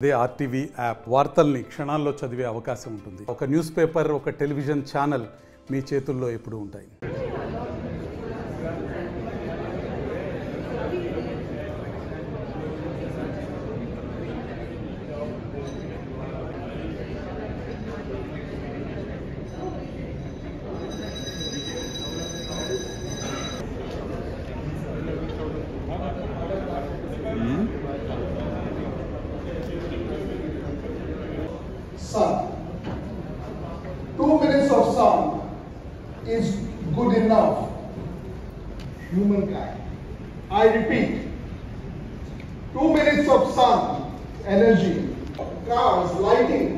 అదే RTV app వార్తల్ని క్షణాల్లో చదివే అవకాశం ఉంటుంది. ఒక న్యూస్ పేపర్, ఒక టెలివిజన్ ఛానల్ మీ చేతుల్లో ఎప్పుడూ ఉంటాయి. Sun. 2 minutes of sun is good enough. Humankind. I repeat, 2 minutes of sun energy, cars, lighting.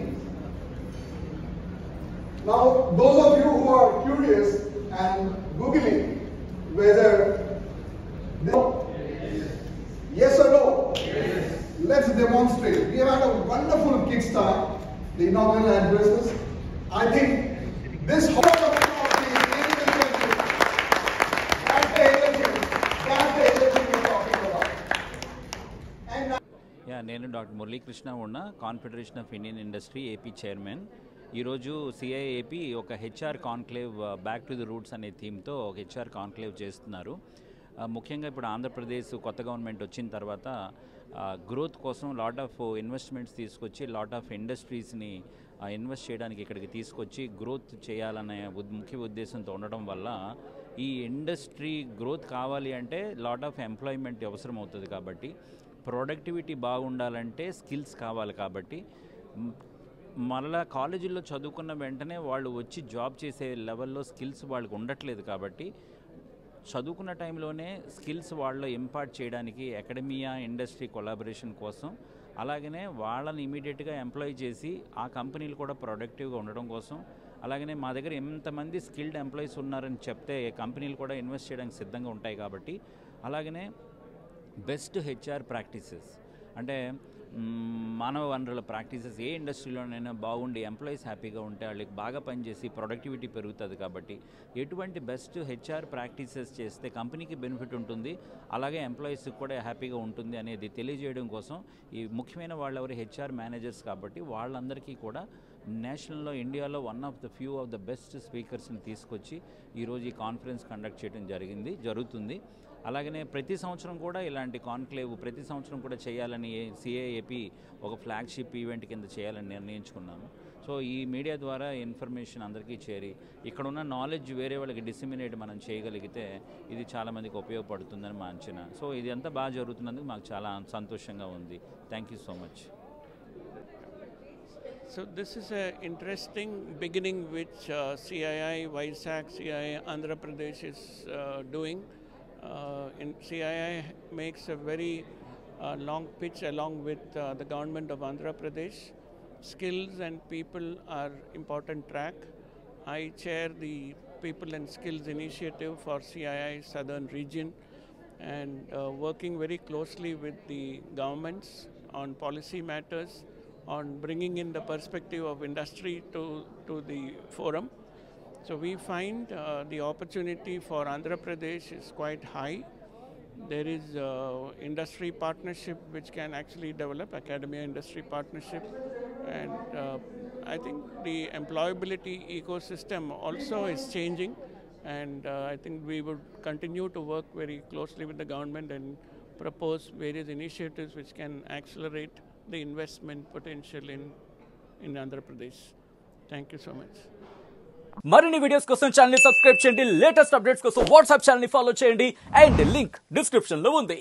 Now, those of you who are curious and googling whether yes or no, let's demonstrate. We have had a wonderful kickstart. The inaugural addresses. I think this whole of the energy we're talking about. నేను doctor Muralikrishna ఉన్న confederation of Indian industry AP chairman. ఈరోజు సిఐఏపీ ఒక HR conclave back to the roots అనే థీమ్తో ఒక HR conclave చేస్తున్నారు. ముఖ్యంగా ఇప్పుడు ఆంధ్రప్రదేశ్ కొత్త గవర్నమెంట్ వచ్చిన తర్వాత గ్రోత్ కోసం లాట్ ఆఫ్ ఇన్వెస్ట్మెంట్స్ తీసుకొచ్చి లాట్ ఆఫ్ ఇండస్ట్రీస్ని ఇన్వెస్ట్ చేయడానికి ఇక్కడికి తీసుకొచ్చి గ్రోత్ చేయాలనే ముఖ్య ఉద్దేశంతో ఉండడం వల్ల ఈ ఇండస్ట్రీ గ్రోత్ కావాలి అంటే లాట్ ఆఫ్ ఎంప్లాయ్మెంట్ అవసరం అవుతుంది. కాబట్టి ప్రొడక్టివిటీ బాగుండాలంటే స్కిల్స్ కావాలి. కాబట్టి మళ్ళా కాలేజీల్లో చదువుకున్న వెంటనే వాళ్ళు వచ్చి జాబ్ చేసే లెవెల్లో స్కిల్స్ వాళ్ళకి ఉండట్లేదు. కాబట్టి చదువుకున్న టైంలోనే స్కిల్స్ వాళ్ళు ఇంపార్ట్ చేయడానికి అకాడమియా ఇండస్ట్రీ కొలాబరేషన్ కోసం, అలాగనే వాళ్ళని ఇమీడియట్గా ఎంప్లాయ్ చేసి ఆ కంపెనీలు కూడా ప్రొడక్టివ్గా ఉండడం కోసం, అలాగనే మా దగ్గర ఎంతమంది స్కిల్డ్ ఎంప్లాయీస్ ఉన్నారని చెప్తే కంపెనీలు కూడా ఇన్వెస్ట్ చేయడానికి సిద్ధంగా ఉంటాయి. కాబట్టి అలాగనే బెస్ట్ హెచ్ఆర్ ప్రాక్టీసెస్ అంటే మానవ వనరుల ప్రాక్టీసెస్ ఏ ఇండస్ట్రీలోనైనా బాగుండి ఎంప్లాయీస్ హ్యాపీగా ఉంటే వాళ్ళకి బాగా పనిచేసి ప్రొడక్టివిటీ పెరుగుతుంది. కాబట్టి ఎటువంటి బెస్ట్ హెచ్ఆర్ ప్రాక్టీసెస్ చేస్తే కంపెనీకి బెనిఫిట్ ఉంటుంది, అలాగే ఎంప్లాయీస్కి కూడా హ్యాపీగా ఉంటుంది అనేది తెలియజేయడం కోసం ఈ ముఖ్యమైన వాళ్ళెవరు హెచ్ఆర్ మేనేజర్స్. కాబట్టి వాళ్ళందరికీ కూడా నేషనల్లో ఇండియాలో one of the few of the best స్పీకర్స్ని తీసుకొచ్చి ఈరోజు ఈ కాన్ఫరెన్స్ కండక్ట్ చేయడం జరుగుతుంది. అలాగనే ప్రతి సంవత్సరం కూడా ఇలాంటి కాన్క్లేవ్ ప్రతి సంవత్సరం కూడా చేయాలని సిఐఏపీ ఒక ఫ్లాగ్షిప్ ఈవెంట్ కింద చేయాలని నిర్ణయించుకున్నాము. సో ఈ మీడియా ద్వారా ఇన్ఫర్మేషన్ అందరికీ చేరి ఇక్కడ ఉన్న నాలెడ్జ్ వేరే వాళ్ళకి డిసిమినేట్ మనం చేయగలిగితే ఇది చాలామందికి ఉపయోగపడుతుందని మా అంచనా. సో ఇది అంతా బాగా జరుగుతున్నందుకు మాకు చాలా సంతోషంగా ఉంది. Thank you so much. So this is an interesting beginning which CII, Vizag, CII Andhra Pradesh is doing. CII makes a very long pitch along with the government of Andhra Pradesh. Skills and people are important track. I chair the People and Skills Initiative for CII Southern Region and working very closely with the governments on policy matters, on bringing in the perspective of industry to the forum. So we find the opportunity for Andhra Pradesh is quite high. There is industry partnership which can actually develop, academia industry partnership, and I think the employability ecosystem also is changing, and I think we would continue to work very closely with the government and propose various initiatives which can accelerate the investment potential in Andhra Pradesh. Thank you so much. మరిన్ని videos కోసం channel ని subscribe చేయండి, latest updates కోసం WhatsApp channel ని follow చేయండి and link description లో ఉంది.